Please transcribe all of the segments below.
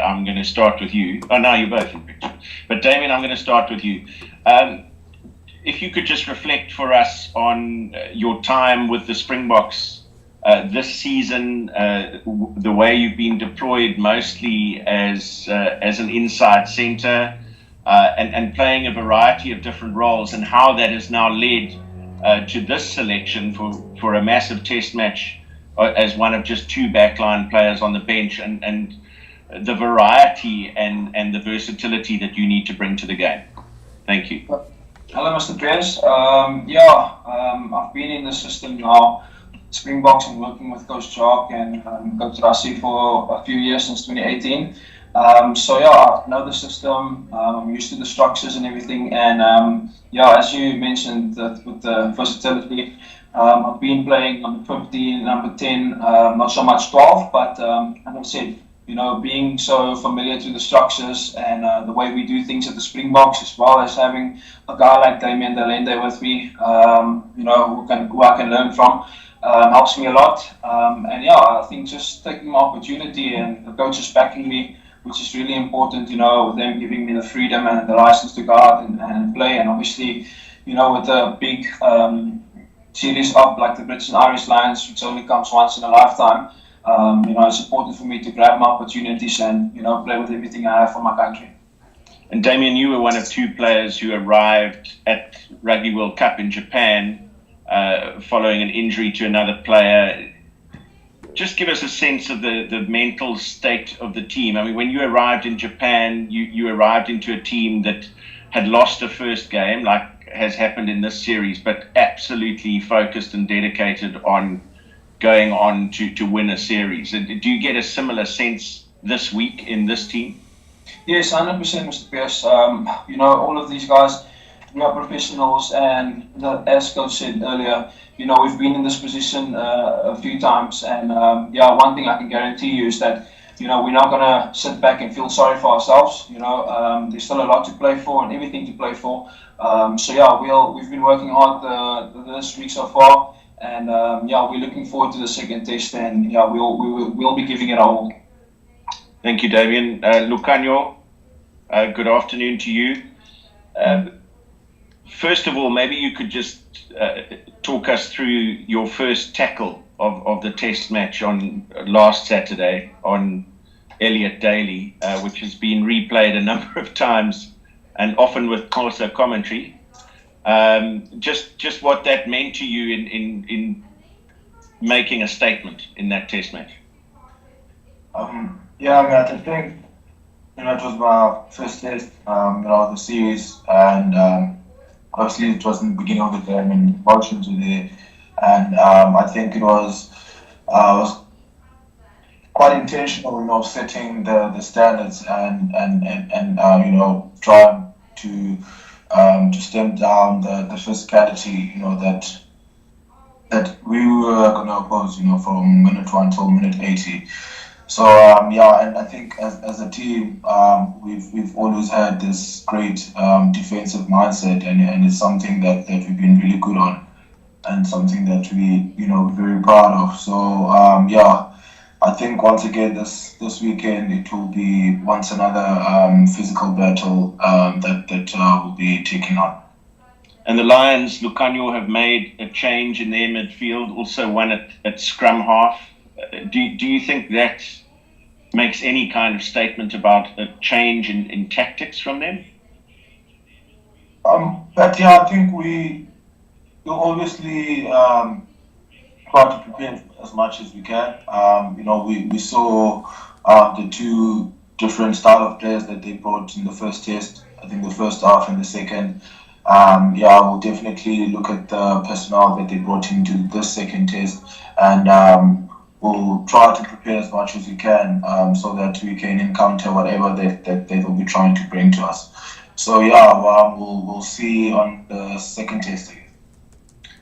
I'm going to start with you. Oh, now you're both in picture. But Damian, I'm going to start with you. If you could just reflect for us on your time with the Springboks this season, the way you've been deployed mostly as an inside centre and playing a variety of different roles, and how that has now led to this selection for a massive test match as one of just two backline players on the bench, and the variety and the versatility that you need to bring to the game. Thank you. Hello, Mr. Pierce. I've been in the system now, Springboks, and working with Coach Jock and Coach Rassi for a few years since 2018. I know the system. I'm used to the structures and everything. And as you mentioned, with the versatility, I've been playing number 15, number 10, not so much 12, but as I said, being so familiar to the structures and the way we do things at the Springboks, as well as having a guy like Damian with me, who I can learn from, helps me a lot. I think just taking my opportunity and the coaches backing me, which is really important, with them giving me the freedom and the license to go out and play. And obviously, with a big series up like the British and Irish Lions, which only comes once in a lifetime, it's important for me to grab my opportunities and, play with everything I have for my country. And Damian, you were one of two players who arrived at Rugby World Cup in Japan following an injury to another player. Just give us a sense of the mental state of the team. I mean, when you arrived in Japan, you arrived into a team that had lost a first game, like has happened in this series, but absolutely focused and dedicated on going on to win a series. Do you get a similar sense this week in this team? Yes, 100%, Mr. Pierce. All of these guys, we are professionals, and as Coach said earlier, we've been in this position a few times, and one thing I can guarantee you is that we're not going to sit back and feel sorry for ourselves. There's still a lot to play for and everything to play for. We've been working hard this week so far, and we're looking forward to the second test, and we'll be giving it our all. Thank you, Damian. Lukhanyo, good afternoon to you. First of all, maybe you could just talk us through your first tackle of the test match on last Saturday on Elliot Daly, which has been replayed a number of times and often with also commentary. Just what that meant to you in making a statement in that test match. I think it was my first test, the series, and obviously it was in the beginning of the game and emotions were there, and I think it was quite intentional, setting the standards and trying to stem down the physicality, that we were going to oppose, from minute 1 till minute 80. So and I think as a team, we've always had this great defensive mindset, and it's something that we've been really good on, and something that we we're very proud of. So I think once again this weekend it will be once another physical battle that we'll be taking on. And the Lions, Lukhanyo, have made a change in their midfield, also one at scrum half. Do you think that makes any kind of statement about a change in tactics from them? I think we will obviously try to prepare as much as we can. We saw the two different style of players that they brought in the first test. I think the first half and the second. We'll definitely look at the personnel that they brought into this second test, and we'll try to prepare as much as we can, so that we can encounter whatever that they will be trying to bring to us. So we'll see on the second testing.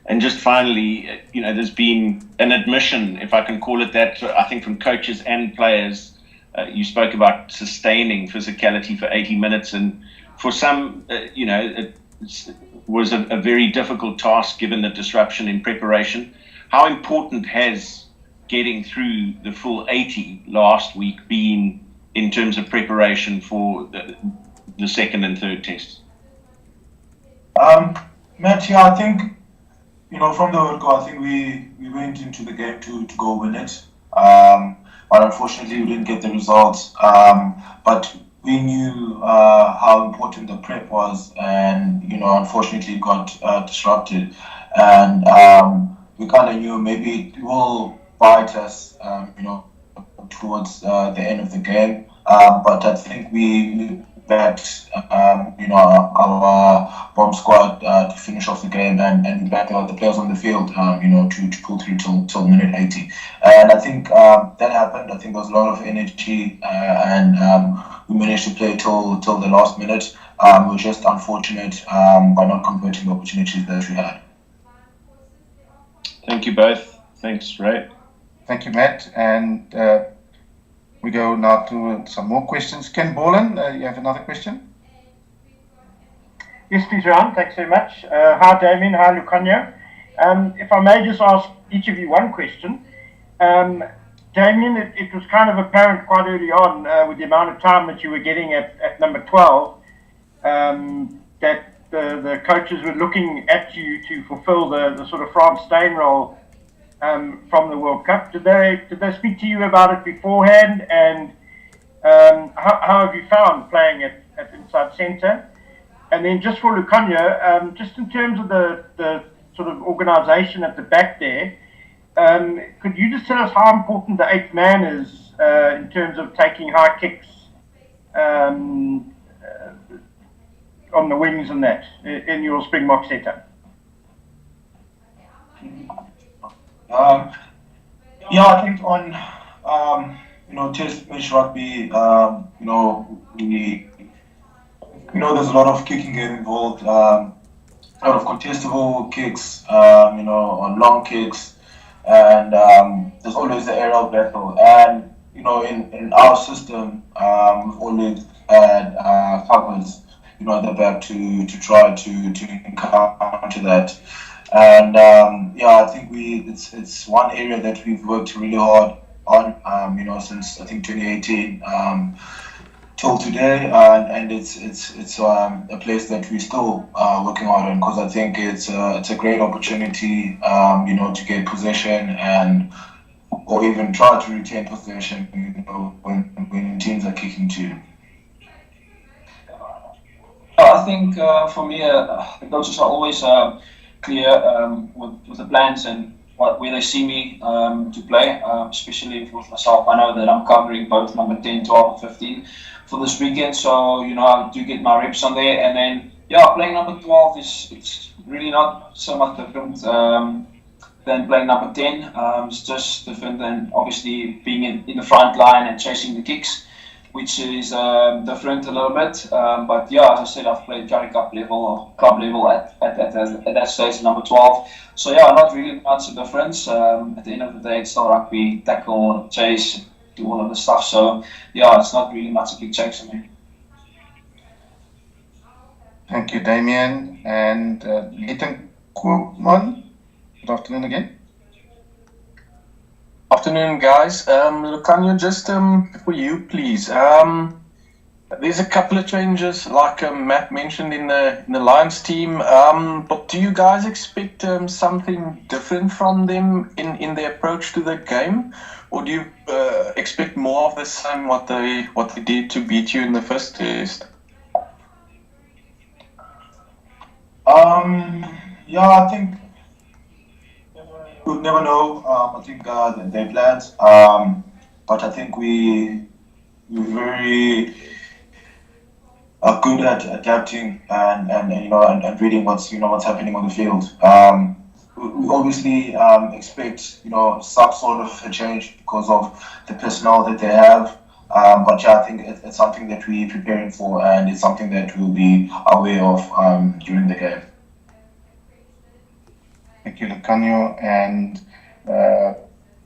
And just finally, there's been an admission, if I can call it that, I think from coaches and players. You spoke about sustaining physicality for 80 minutes, and for some, it was a very difficult task given the disruption in preparation. How important has getting through the full 80 last week been in terms of preparation for the second and third tests? Matt, yeah, I think, from the word go, I think we went into the game to go win it. But unfortunately, we didn't get the results. But we knew how important the prep was, and unfortunately, it got disrupted. And we kind of knew maybe it will bite us, towards the end of the game. But I think we backed, our bomb squad to finish off the game, and we backed the players on the field, to pull through till minute 80. And I think that happened. I think there was a lot of energy, and we managed to play till the last minute. We were just unfortunate by not converting the opportunities that we had. Thank you both. Thanks, Ray. Thank you, Matt. And we go now to some more questions. Ken Borland, you have another question? Yes, please, Ron. Thanks very much. Hi, Damian. Hi, Lukhanyo. If I may just ask each of you one question. Damian, it was kind of apparent quite early on with the amount of time that you were getting at number 12 that the coaches were looking at you to fulfill the sort of Franz Steyn role from the World Cup. Did they speak to you about it beforehand? And how have you found playing at inside centre? And then just for Lukhanyo, just in terms of the sort of organisation at the back there, could you just tell us how important the eighth man is in terms of taking high kicks on the wings and that in your Springbok setup? Yeah, I think on test match rugby, there's a lot of kicking game involved, a lot of contestable kicks, on long kicks, and there's always the aerial battle. And in our system, we've always had covers, at the back to try to encounter that. And I think it's one area that we've worked really hard on, since I think 2018 till today, and it's a place that we're still working hard on, because I think it's a great opportunity, to get possession or even try to retain possession, when teams are kicking too. I think for me, the coaches are always clear with the plans and where they see me to play, especially with myself. I know that I'm covering both number 10, 12, and 15 for this weekend, so I do get my reps on there. And then playing number 12 it's really not so much different than playing number 10. It's just different than obviously being in the front line and chasing the kicks, which is different a little bit. But as I said, I've played Currie Cup level or club level at that stage, number 12. So not really much a difference. At the end of the day, it's still rugby, tackle, chase, do all of the stuff. So it's not really much a big change for me. Thank you, Damian. And Ethan Koopman, good afternoon again. Afternoon, guys. Lukhanyo, just for you, please. There's a couple of changes, like Matt mentioned in the Lions team. But do you guys expect something different from them in their approach to the game, or do you expect more of the same what they did to beat you in the first test? I think we'll never know. I think their plans, but I think we're very good at adapting and reading what's happening on the field. We obviously expect some sort of a change because of the personnel that they have. But I think it's something that we're preparing for, and it's something that we'll be aware of during the game. Thank you, Lukhanyo. And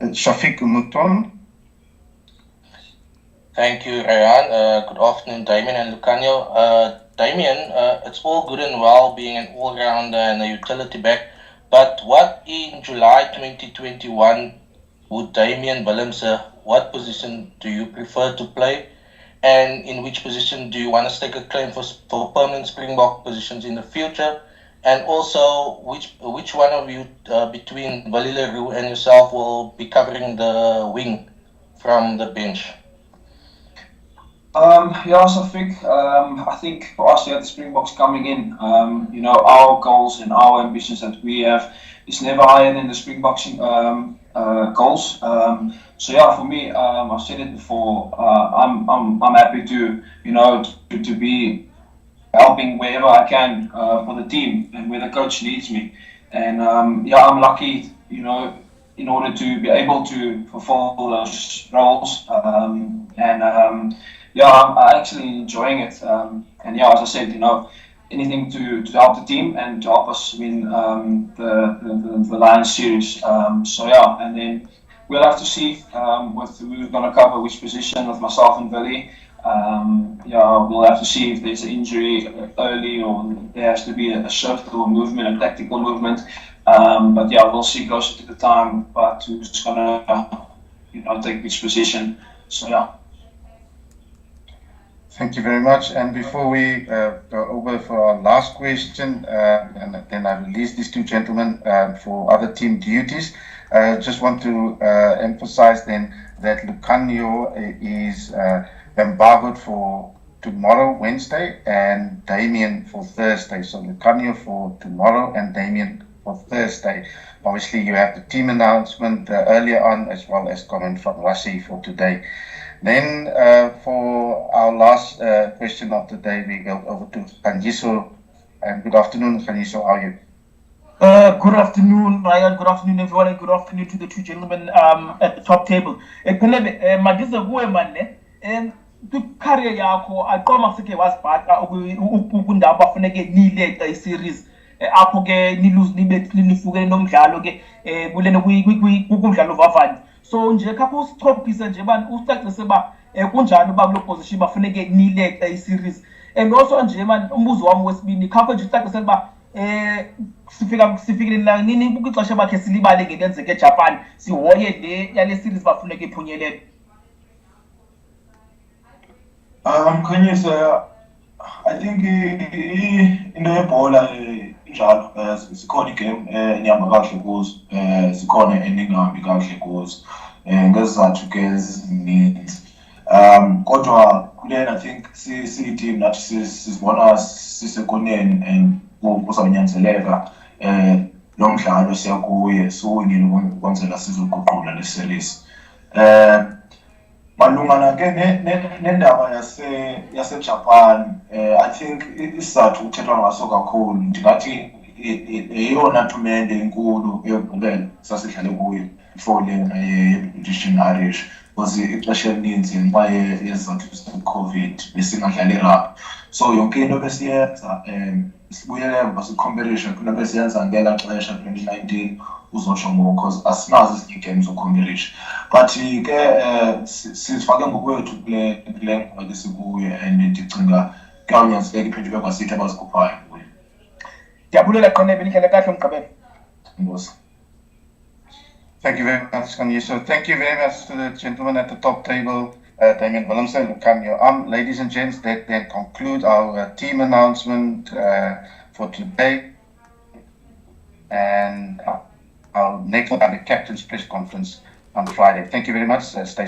Shafiq Umuton. Thank you, Ryan. Good afternoon, Damian and Lukhanyo. Damian, it's all good and well being an all-rounder and a utility back, but what in July 2021 would Damian Willemse, what position do you prefer to play? And in which position do you want to stake a claim for permanent Springbok positions in the future? And also, which one of you between Valileru and yourself will be covering the wing from the bench? Yeah, so I think for us here at the Springboks coming in, our goals and our ambitions that we have is never higher than the Springboks goals. So yeah, for me, I've said it before. I'm happy to to be helping wherever I can for the team and where the coach needs me. And I'm lucky, in order to be able to fulfill those roles. I'm actually enjoying it. And yeah, as I said, anything to help the team and to help us win the Lions series. And then we'll have to see with who's going to cover which position with myself and Billy. We'll have to see if there's an injury early or there has to be a shift or a movement, a tactical movement. We'll see closer to the time. But who's going to take which position? So yeah. Thank you very much. And before we go over for our last question, and then I release these two gentlemen for other team duties, just want to emphasize then that Lukhanyo is embargoed for tomorrow, Wednesday, and Damian for Thursday. So Lukhanyo for tomorrow and Damian for Thursday. Obviously, you have the team announcement earlier on, as well as comment from Rassie for today. Then for our last question of the day, we go over to Kanyiso. And good afternoon, Kanyiso. How are you? Good afternoon, Ryan. Good afternoon, everyone, and good afternoon to the two gentlemen at the top table. Career yakho aqoma sike wasibhaqa ukundaba bafuneke nileqa iseries apho ke nilose nifuke nomdlalo ke kulena kumdlalo vavanyo. So nje khapha usichophise nje bani usicacise ba kunjani ba kulo position bafuneke nileqa iseries. And also nje man umbuzo wami wesibini khapha nje usicacise ba sifikile la nini ukixesha bakhe silibale ngelenzeke eJapan sihoye le yale series bafuneke iphunyelele. Khanyisa, I think into yebhola injalo zikhona igame enihamba kakuhle kuzo zikhona eningahambi kakuhle kuzo ngezizathu ke ezininzi kodwa kulena I think si-team nathi sizibona sisekoneni and kuzawunyanzeleka lo mdlalo siya kuye siwinile ukwenzela sizoguqula le series. Malungana ke nendaba yaseJapan, I think isizathu kuthethwa ngaso kakhulu ndingathi eyona tumente enkulu eyokugqibela sasidlale kuyo before lena ye-British and Irish because ixesha elininzi ngenxa yezizathu ze-COVID besingadlali rugby. So yonke into besiyenza sibuyele emva si-competition into besiyenza ngela xesha 2019 uzosho ngoku because asinazo ezinye games zocompetition. But ke sifake ngokwethu kule ngxaki sikuyo and ndicinga kuyawunyanzeleka iphendulwe kwasithi abazikhuphayo kuyo. Ndiyabulela Qonebe nihlele kahle umgqibelo. Inkosi. Thank you very much, Kanyiso. Thank you very much to the gentlemen at the top table, Damian, Willemse, and Lukhanyo. Ladies and gents, that then conclude our team announcement for today. And our next one, the captain's press conference on Friday. Thank you very much. Stay